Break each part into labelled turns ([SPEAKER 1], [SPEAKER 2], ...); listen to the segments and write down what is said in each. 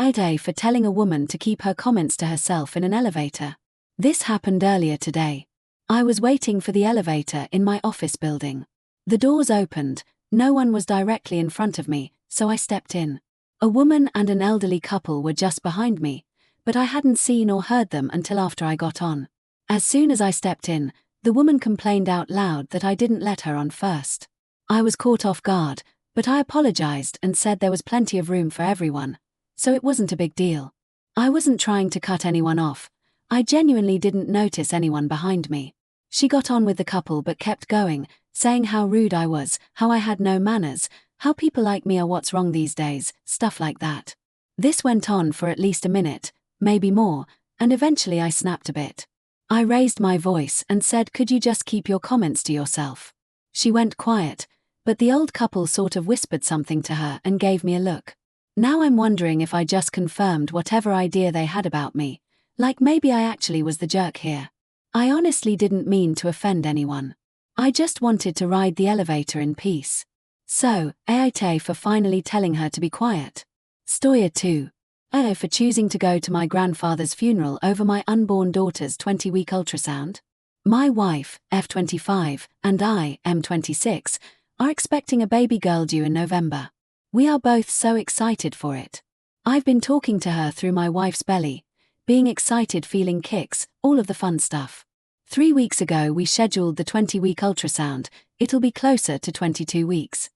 [SPEAKER 1] AITA for telling a woman to keep her comments to herself in an elevator. This happened earlier today. I was waiting for the elevator in my office building. The doors opened, no one was directly in front of me, so I stepped in. A woman and an elderly couple were just behind me, but I hadn't seen or heard them until after I got on. As soon as I stepped in, the woman complained out loud that I didn't let her on first. I was caught off guard, but I apologized and said there was plenty of room for everyone, so it wasn't a big deal. I wasn't trying to cut anyone off. I genuinely didn't notice anyone behind me. She got on with the couple but kept going, saying how rude I was, how I had no manners, how people like me are what's wrong these days, stuff like that. This went on for at least a minute, maybe more, and eventually I snapped a bit. I raised my voice and said, "Could you just keep your comments to yourself?" She went quiet, but the old couple sort of whispered something to her and gave me a look. Now I'm wondering if I just confirmed whatever idea they had about me, like maybe I actually was the jerk here. I honestly didn't mean to offend anyone. I just wanted to ride the elevator in peace. So, AITA for finally telling her to be quiet. STOYR 2. AITA for choosing to go to my grandfather's funeral over my unborn daughter's 20-week ultrasound. My wife, F25, and I, M26, are expecting a baby girl due in November. We are both so excited for it. I've been talking to her through my wife's belly, being excited, feeling kicks, all of the fun stuff. 3 weeks ago we scheduled the 20-week ultrasound, it'll be closer to 22 weeks.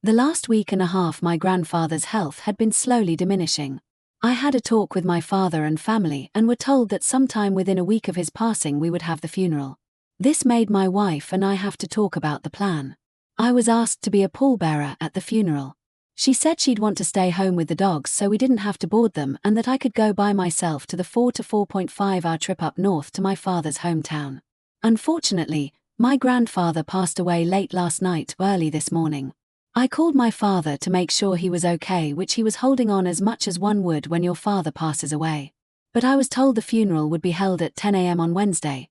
[SPEAKER 1] The last week and a half my grandfather's health had been slowly diminishing. I had a talk with my father and family and were told that sometime within a week of his passing we would have the funeral. This made my wife and I have to talk about the plan. I was asked to be a pallbearer at the funeral. She said she'd want to stay home with the dogs so we didn't have to board them and that I could go by myself to the 4 to 4.5 hour trip up north to my father's hometown. Unfortunately, my grandfather passed away late last night, early this morning. I called my father to make sure he was okay, which he was holding on as much as one would when your father passes away. But I was told the funeral would be held at 10 a.m. on Wednesday.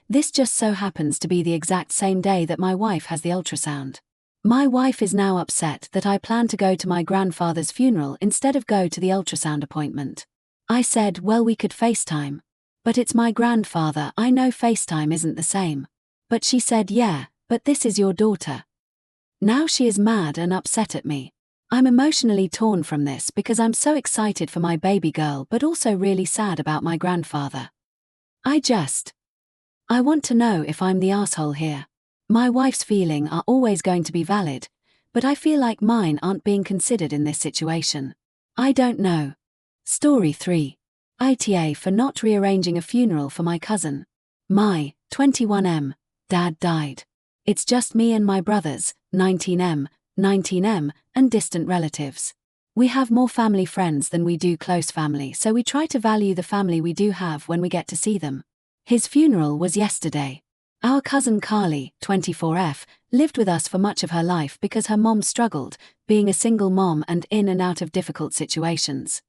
[SPEAKER 1] This just so happens to be the exact same day that my wife has the ultrasound. My wife is now upset that I plan to go to my grandfather's funeral instead of go to the ultrasound appointment. I said, well, we could FaceTime. But it's my grandfather, I know FaceTime isn't the same. But she said, yeah, but this is your daughter. Now she is mad and upset at me. I'm emotionally torn from this because I'm so excited for my baby girl but also really sad about my grandfather. I want to know if I'm the asshole here. My wife's feelings are always going to be valid, but I feel like mine aren't being considered in this situation. I don't know. Story 3. AITA for not rearranging a funeral for my cousin. My, 21M, dad died. It's just me and my brothers, 19M, and distant relatives. We have more family friends than we do close family, so we try to value the family we do have when we get to see them. His funeral was yesterday. Our cousin Carly, 24F, lived with us for much of her life because her mom struggled, being a single mom and in and out of difficult situations.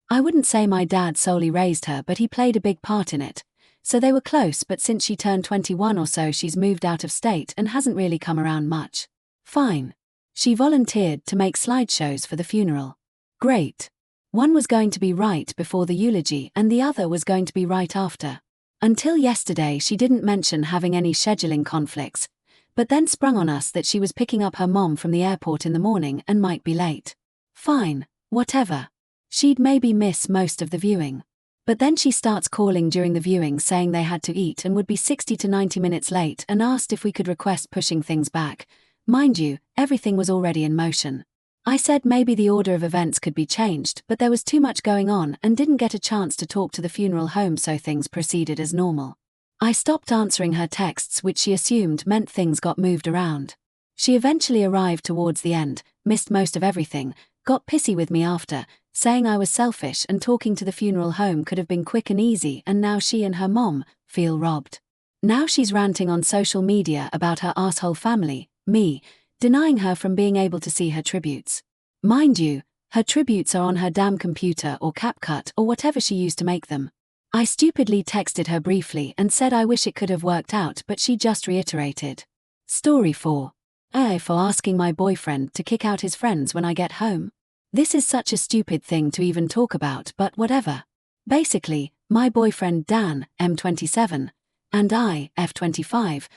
[SPEAKER 1] I wouldn't say my dad solely raised her, but he played a big part in it. So they were close, but since she turned 21 or so she's moved out of state and hasn't really come around much. Fine. She volunteered to make slideshows for the funeral. Great. One was going to be right before the eulogy and the other was going to be right after. Until yesterday she didn't mention having any scheduling conflicts, but then sprung on us that she was picking up her mom from the airport in the morning and might be late. Fine, whatever. She'd maybe miss most of the viewing. But then she starts calling during the viewing saying they had to eat and would be 60 to 90 minutes late and asked if we could request pushing things back. Mind you, everything was already in motion. I said maybe the order of events could be changed, but there was too much going on and didn't get a chance to talk to the funeral home, so things proceeded as normal. I stopped answering her texts, which she assumed meant things got moved around. She eventually arrived towards the end, missed most of everything, got pissy with me after, saying I was selfish and talking to the funeral home could have been quick and easy, and now she and her mom feel robbed. Now she's ranting on social media about her asshole family, me, denying her from being able to see her tributes. Mind you, her tributes are on her damn computer or CapCut or whatever she used to make them. I stupidly texted her briefly and said I wish it could have worked out, but she just reiterated. Story 4. For asking my boyfriend to kick out his friends when I get home. This is such a stupid thing to even talk about, but whatever. Basically, my boyfriend Dan, M27, and I, F25,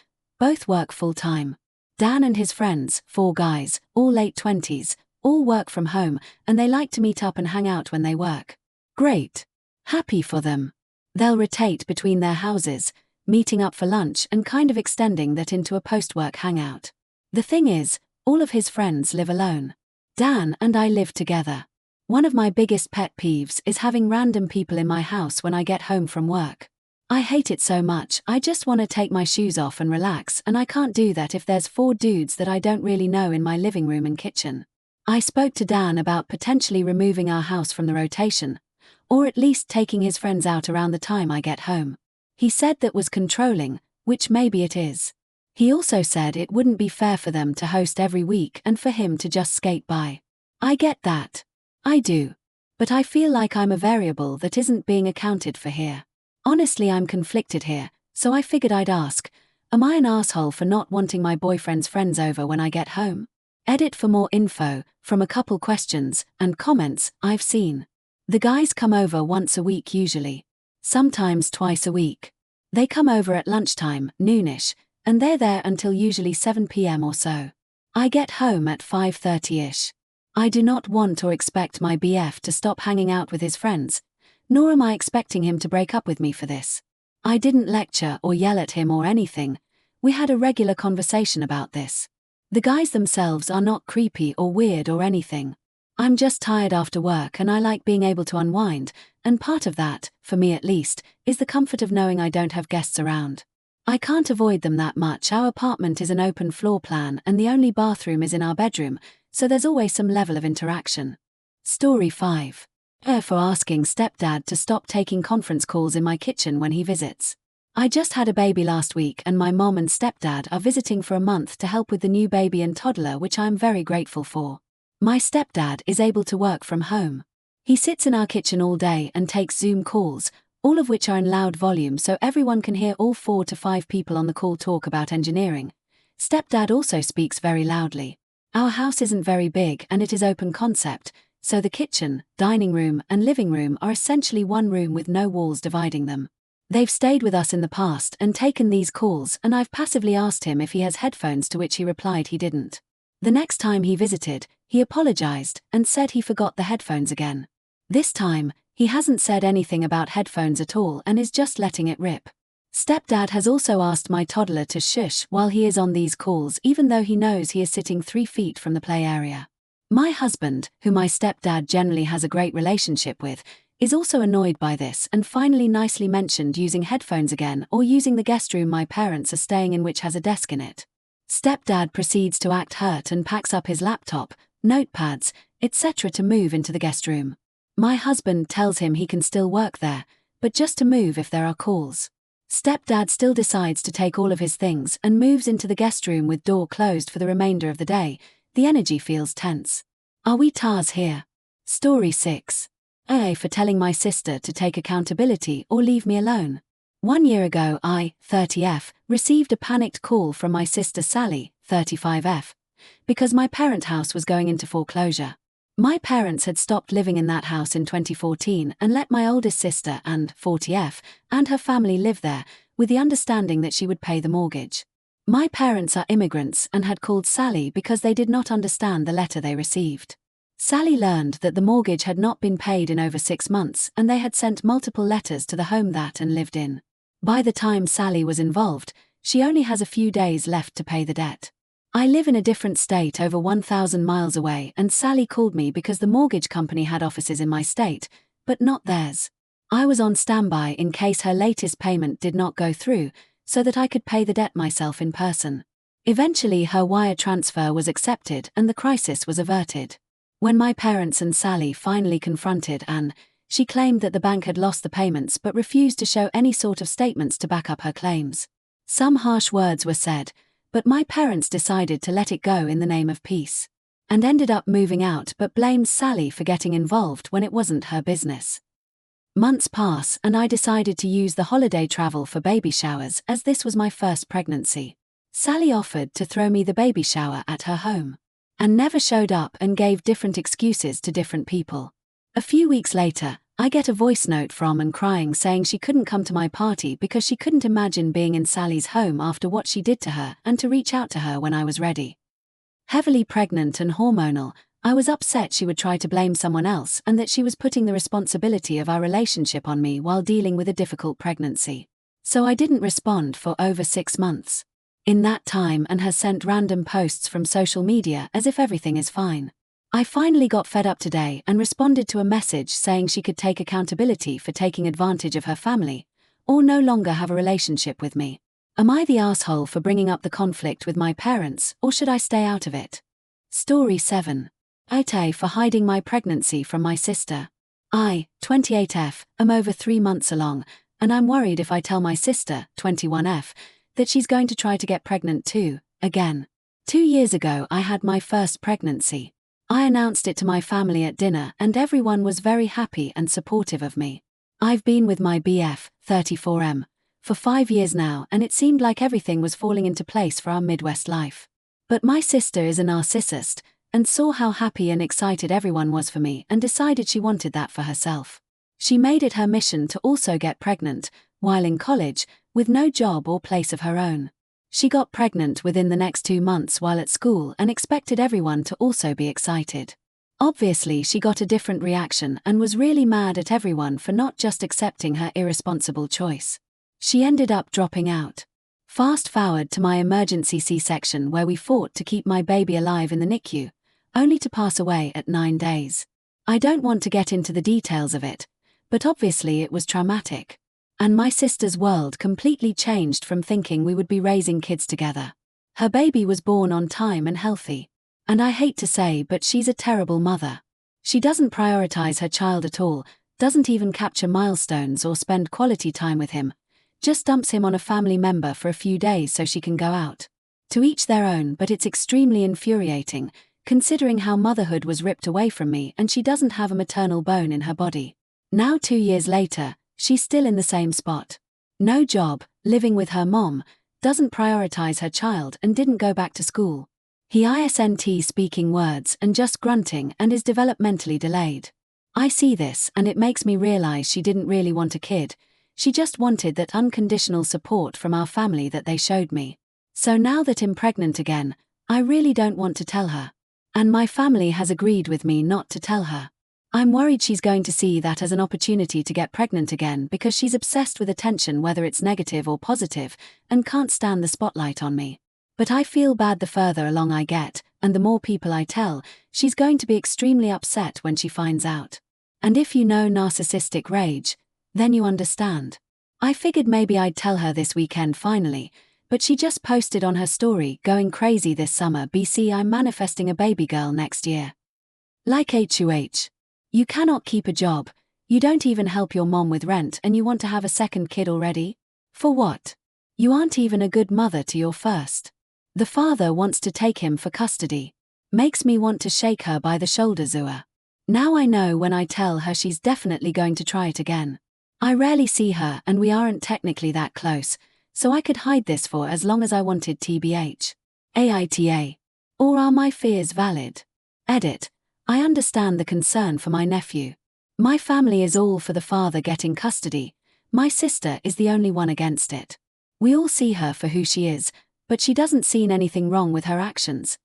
[SPEAKER 1] both work full-time. Dan and his friends, 4 guys, all late 20s, all work from home, and they like to meet up and hang out when they work. Great. Happy for them. They'll rotate between their houses, meeting up for lunch and kind of extending that into a post-work hangout. The thing is, all of his friends live alone. Dan and I live together. One of my biggest pet peeves is having random people in my house when I get home from work. I hate it so much, I just want to take my shoes off and relax, and I can't do that if there's 4 dudes that I don't really know in my living room and kitchen. I spoke to Dan about potentially removing our house from the rotation, or at least taking his friends out around the time I get home. He said that was controlling, which maybe it is. He also said it wouldn't be fair for them to host every week and for him to just skate by. I get that. I do. But I feel like I'm a variable that isn't being accounted for here. Honestly, I'm conflicted here, so I figured I'd ask, am I an asshole for not wanting my boyfriend's friends over when I get home? Edit for more info, from a couple questions and comments I've seen. The guys come over once a week usually. Sometimes twice a week. They come over at lunchtime, noonish, and they're there until usually 7 p.m. or so. I get home at 5:30ish. I do not want or expect my BF to stop hanging out with his friends, nor am I expecting him to break up with me for this. I didn't lecture or yell at him or anything. We had a regular conversation about this. The guys themselves are not creepy or weird or anything. I'm just tired after work and I like being able to unwind, and part of that, for me at least, is the comfort of knowing I don't have guests around. I can't avoid them that much. Our apartment is an open floor plan and the only bathroom is in our bedroom, so there's always some level of interaction. Story 5. For asking stepdad to stop taking conference calls in my kitchen when he visits. I just had a baby last week and my mom and stepdad are visiting for a month to help with the new baby and toddler, which I'm very grateful for. My stepdad is able to work from home. He sits in our kitchen all day and takes Zoom calls, all of which are in loud volume so everyone can hear all 4 to 5 people on the call talk about engineering. Stepdad also speaks very loudly. Our house isn't very big and it is open concept, so the kitchen, dining room and living room are essentially one room with no walls dividing them. They've stayed with us in the past and taken these calls, and I've passively asked him if he has headphones, to which he replied he didn't. The next time he visited, he apologized and said he forgot the headphones again. This time, he hasn't said anything about headphones at all and is just letting it rip. Stepdad has also asked my toddler to shush while he is on these calls, even though he knows he is sitting 3 feet from the play area. My husband, who my stepdad generally has a great relationship with, is also annoyed by this and finally nicely mentioned using headphones again or using the guest room my parents are staying in, which has a desk in it. Stepdad proceeds to act hurt and packs up his laptop, notepads, etc. to move into the guest room. My husband tells him he can still work there, but just to move if there are calls. Stepdad still decides to take all of his things and moves into the guest room with door closed for the remainder of the day. The energy feels tense. Are we TARs here? Story 6. For telling my sister to take accountability or leave me alone. 1 year ago I, 30F, received a panicked call from my sister Sally, 35F, because my parent house was going into foreclosure. My parents had stopped living in that house in 2014 and let my oldest sister and 40F and her family live there, with the understanding that she would pay the mortgage. My parents are immigrants and had called Sally because they did not understand the letter they received. Sally learned that the mortgage had not been paid in over 6 months and they had sent multiple letters to the home that and lived in. By the time Sally was involved, she only has a few days left to pay the debt. I live in a different state over 1,000 miles away, and Sally called me because the mortgage company had offices in my state, but not theirs. I was on standby in case her latest payment did not go through, so that I could pay the debt myself in person. Eventually her wire transfer was accepted and the crisis was averted. When my parents and Sally finally confronted Anne, she claimed that the bank had lost the payments but refused to show any sort of statements to back up her claims. Some harsh words were said, but my parents decided to let it go in the name of peace, and ended up moving out but blamed Sally for getting involved when it wasn't her business. Months pass and I decided to use the holiday travel for baby showers, as this was my first pregnancy. Sally offered to throw me the baby shower at her home. and never showed up and gave different excuses to different people. A few weeks later, I get a voice note from and crying saying she couldn't come to my party because she couldn't imagine being in Sally's home after what she did to her and to reach out to her when I was ready. Heavily pregnant and hormonal, I was upset she would try to blame someone else and that she was putting the responsibility of our relationship on me while dealing with a difficult pregnancy. So I didn't respond for over 6 months. In that time and has sent random posts from social media as if everything is fine. I finally got fed up today and responded to a message saying she could take accountability for taking advantage of her family, or no longer have a relationship with me. Am I the asshole for bringing up the conflict with my parents, or should I stay out of it? Story 7. AITA for hiding my pregnancy from my sister. I, 28F, am over 3 months along, and I'm worried if I tell my sister, 21F, that she's going to try to get pregnant too, again. 2 years ago I had my first pregnancy. I announced it to my family at dinner and everyone was very happy and supportive of me. I've been with my BF, 34M, for 5 years now and it seemed like everything was falling into place for our Midwest life. But my sister is a narcissist, and saw how happy and excited everyone was for me and decided she wanted that for herself. She made it her mission to also get pregnant, while in college, with no job or place of her own. She got pregnant within the next 2 months while at school and expected everyone to also be excited. Obviously she got a different reaction and was really mad at everyone for not just accepting her irresponsible choice. She ended up dropping out. Fast forward to my emergency C-section where we fought to keep my baby alive in the NICU, only to pass away at 9 days. I don't want to get into the details of it, but obviously it was traumatic. And my sister's world completely changed from thinking we would be raising kids together. Her baby was born on time and healthy. And I hate to say, but she's a terrible mother. She doesn't prioritize her child at all, doesn't even capture milestones or spend quality time with him, just dumps him on a family member for a few days so she can go out. To each their own, but it's extremely infuriating, considering how motherhood was ripped away from me and she doesn't have a maternal bone in her body. Now 2 years later, she's still in the same spot. No job, living with her mom, doesn't prioritize her child and didn't go back to school. He isn't speaking words and just grunting and is developmentally delayed. I see this and it makes me realize she didn't really want a kid, she just wanted that unconditional support from our family that they showed me. So now that I'm pregnant again, I really don't want to tell her. And my family has agreed with me not to tell her. I'm worried she's going to see that as an opportunity to get pregnant again because she's obsessed with attention whether it's negative or positive and can't stand the spotlight on me. But I feel bad the further along I get, and the more people I tell, she's going to be extremely upset when she finds out. And if you know narcissistic rage, then you understand. I figured maybe I'd tell her this weekend finally, but she just posted on her story going crazy this summer BC I'm manifesting a baby girl next year. Like HUH. You cannot keep a job, you don't even help your mom with rent and you want to have a second kid already? For what? You aren't even a good mother to your first. The father wants to take him for custody. Makes me want to shake her by the shoulders. Now I know when I tell her she's definitely going to try it again. I rarely see her and we aren't technically that close, so I could hide this for as long as I wanted TBH. AITA. Or are my fears valid? Edit. I understand the concern for my nephew. My family is all for the father getting custody. My sister is the only one against it. We all see her for who she is, but she doesn't see anything wrong with her actions.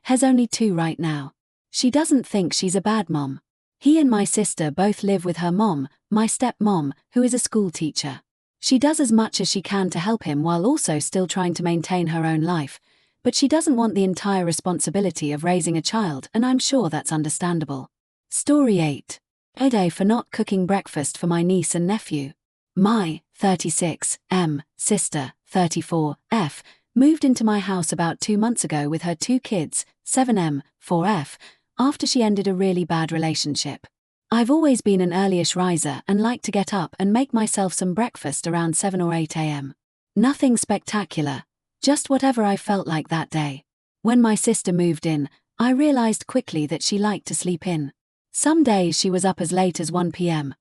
[SPEAKER 1] Has only 2 right now. She doesn't think she's a bad mom. He and my sister both live with her mom, my stepmom, who is a school teacher. She does as much as she can to help him while also still trying to maintain her own life, but she doesn't want the entire responsibility of raising a child and I'm sure that's understandable. Story 8. AITA for not cooking breakfast for my niece and nephew. My 36M sister, 34F, moved into my house about 2 months ago with her 2 kids, 7M, 4F, after she ended a really bad relationship. I've always been an earlyish riser and like to get up and make myself some breakfast around 7 or 8 a.m. Nothing spectacular, just whatever I felt like that day. When my sister moved in, I realized quickly that she liked to sleep in. Some days she was up as late as 1 p.m.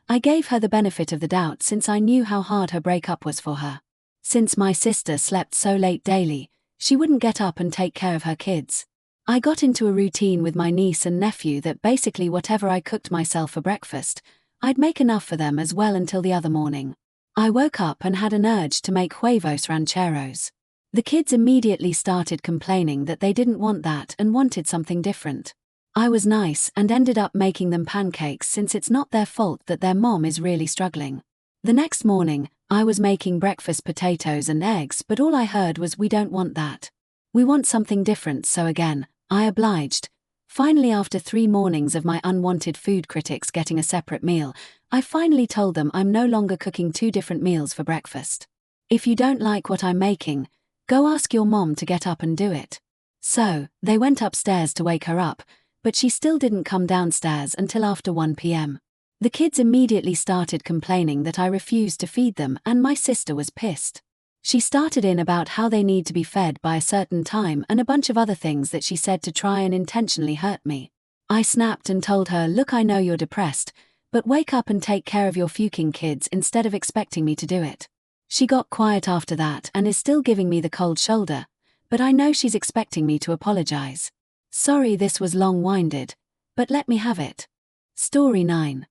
[SPEAKER 1] I gave her the benefit of the doubt since I knew how hard her breakup was for her. Since my sister slept so late daily, she wouldn't get up and take care of her kids. I got into a routine with my niece and nephew that basically whatever I cooked myself for breakfast, I'd make enough for them as well until the other morning. I woke up and had an urge to make huevos rancheros. The kids immediately started complaining that they didn't want that and wanted something different. I was nice and ended up making them pancakes since it's not their fault that their mom is really struggling. The next morning, I was making breakfast potatoes and eggs, but all I heard was, "We don't want that. We want something different," so again, I obliged. Finally, after 3 mornings of my unwanted food critics getting a separate meal, I finally told them I'm no longer cooking 2 different meals for breakfast. If you don't like what I'm making, go ask your mom to get up and do it. So, they went upstairs to wake her up, but she still didn't come downstairs until after 1 p.m. The kids immediately started complaining that I refused to feed them, and my sister was pissed. She started in about how they need to be fed by a certain time and a bunch of other things that she said to try and intentionally hurt me. I snapped and told her, "Look, I know you're depressed, but wake up and take care of your fucking kids instead of expecting me to do it." She got quiet after that and is still giving me the cold shoulder, but I know she's expecting me to apologize. Sorry this was long-winded, but let me have it. Story 9.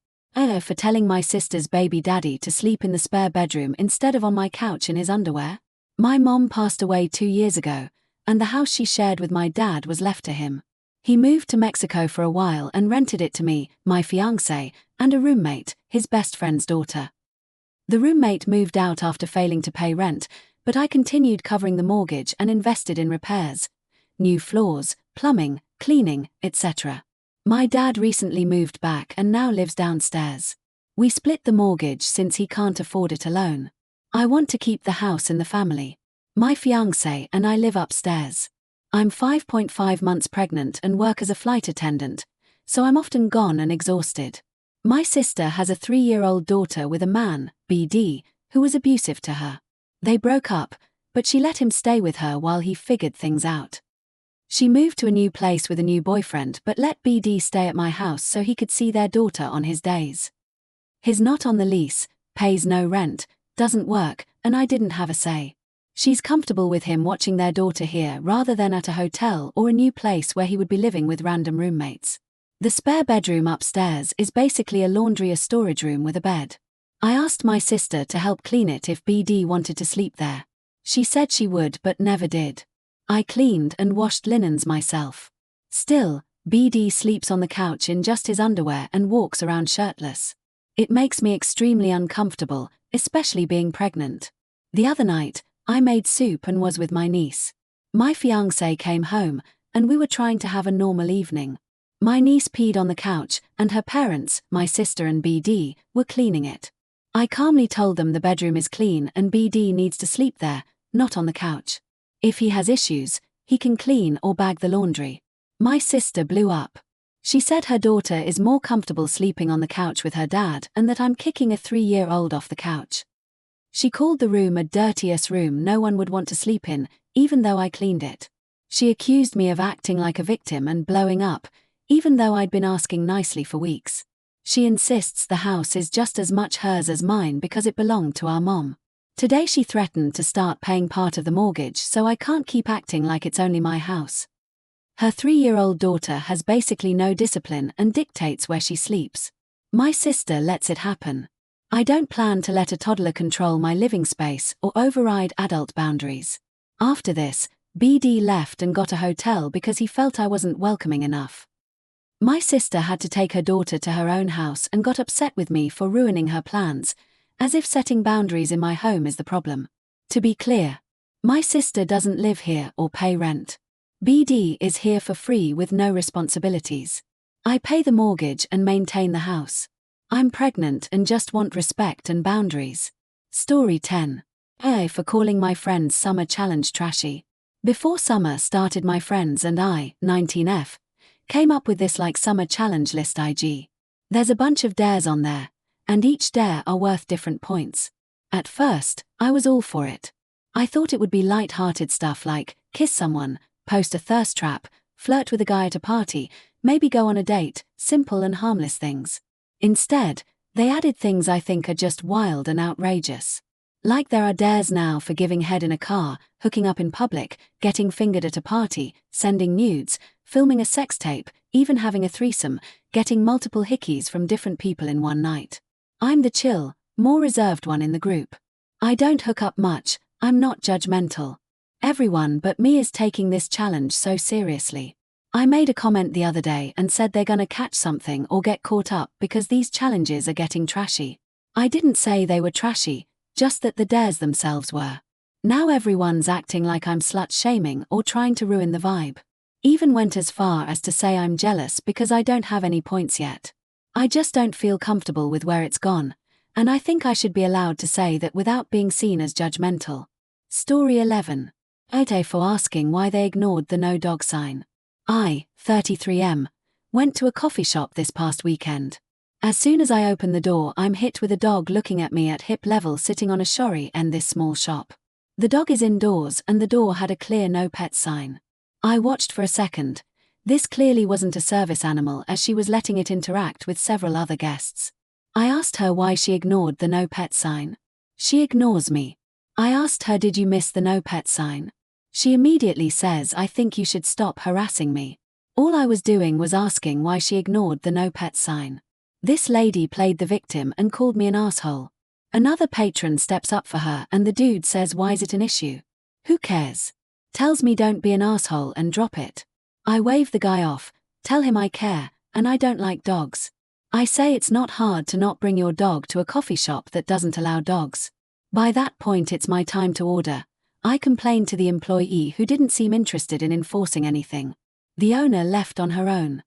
[SPEAKER 1] For telling my sister's baby daddy to sleep in the spare bedroom instead of on my couch in his underwear. My mom passed away 2 years ago, and the house she shared with my dad was left to him. He moved to Mexico for a while and rented it to me, my fiancé, and a roommate, his best friend's daughter. The roommate moved out after failing to pay rent, but I continued covering the mortgage and invested in repairs, new floors, plumbing, cleaning, etc. My dad recently moved back and now lives downstairs. We split the mortgage since he can't afford it alone. I want to keep the house in the family. My fiancé and I live upstairs. I'm 5.5 months pregnant and work as a flight attendant, so I'm often gone and exhausted. My sister has a 3-year-old daughter with a man, BD, who was abusive to her. They broke up, but she let him stay with her while he figured things out. She moved to a new place with a new boyfriend but let BD stay at my house so he could see their daughter on his days. He's not on the lease, pays no rent, doesn't work, and I didn't have a say. She's comfortable with him watching their daughter here rather than at a hotel or a new place where he would be living with random roommates. The spare bedroom upstairs is basically a laundry, a storage room with a bed. I asked my sister to help clean it if BD wanted to sleep there. She said she would but never did. I cleaned and washed linens myself. Still, BD sleeps on the couch in just his underwear and walks around shirtless. It makes me extremely uncomfortable, especially being pregnant. The other night, I made soup and was with my niece. My fiancé came home, and we were trying to have a normal evening. My niece peed on the couch, and her parents, my sister and BD, were cleaning it. I calmly told them the bedroom is clean and BD needs to sleep there, not on the couch. If he has issues, he can clean or bag the laundry. My sister blew up. She said her daughter is more comfortable sleeping on the couch with her dad and that I'm kicking a 3-year-old off the couch. She called the room a dirtiest room no one would want to sleep in, even though I cleaned it. She accused me of acting like a victim and blowing up, even though I'd been asking nicely for weeks. She insists the house is just as much hers as mine because it belonged to our mom. Today she threatened to start paying part of the mortgage so I can't keep acting like it's only my house. Her 3-year-old daughter has basically no discipline and dictates where she sleeps. My sister lets it happen. I don't plan to let a toddler control my living space or override adult boundaries. After this, BD left and got a hotel because he felt I wasn't welcoming enough. My sister had to take her daughter to her own house and got upset with me for ruining her plans, as if setting boundaries in my home is the problem. To be clear, my sister doesn't live here or pay rent. BD is here for free with no responsibilities. I pay the mortgage and maintain the house. I'm pregnant and just want respect and boundaries. Story 10. For calling my friend's summer challenge trashy. Before summer started, my friends and I, 19F, came up with this summer challenge list IG. There's a bunch of dares on there, and each dare are worth different points. At first, I was all for it. I thought it would be light-hearted stuff like kiss someone, post a thirst trap, flirt with a guy at a party, maybe go on a date, simple and harmless things. Instead, they added things I think are just wild and outrageous. Like there are dares now for giving head in a car, hooking up in public, getting fingered at a party, sending nudes, filming a sex tape, even having a threesome, getting multiple hickeys from different people in one night. I'm the chill, more reserved one in the group. I don't hook up much, I'm not judgmental. Everyone but me is taking this challenge so seriously. I made a comment the other day and said they're gonna catch something or get caught up because these challenges are getting trashy. I didn't say they were trashy, just that the dares themselves were. Now everyone's acting like I'm slut-shaming or trying to ruin the vibe. Even went as far as to say I'm jealous because I don't have any points yet. I just don't feel comfortable with where it's gone, and I think I should be allowed to say that without being seen as judgmental. Story 11. AITA for asking why they ignored the no dog sign. I, 33M, went to a coffee shop this past weekend. As soon as I open the door, I'm hit with a dog looking at me at hip level sitting on a shorry in this small shop. The dog is indoors and the door had a clear no pet sign. I watched for a second. This clearly wasn't a service animal as she was letting it interact with several other guests. I asked her why she ignored the no pet sign. She ignores me. I asked her, did you miss the no pet sign? She immediately says, I think you should stop harassing me. All I was doing was asking why she ignored the no pet sign. This lady played the victim and called me an asshole. Another patron steps up for her and the dude says, why is it an issue? Who cares? Tells me don't be an asshole and drop it. I wave the guy off, tell him I care, and I don't like dogs. I say it's not hard to not bring your dog to a coffee shop that doesn't allow dogs. By that point it's my time to order. I complained to the employee who didn't seem interested in enforcing anything. The owner left on her own.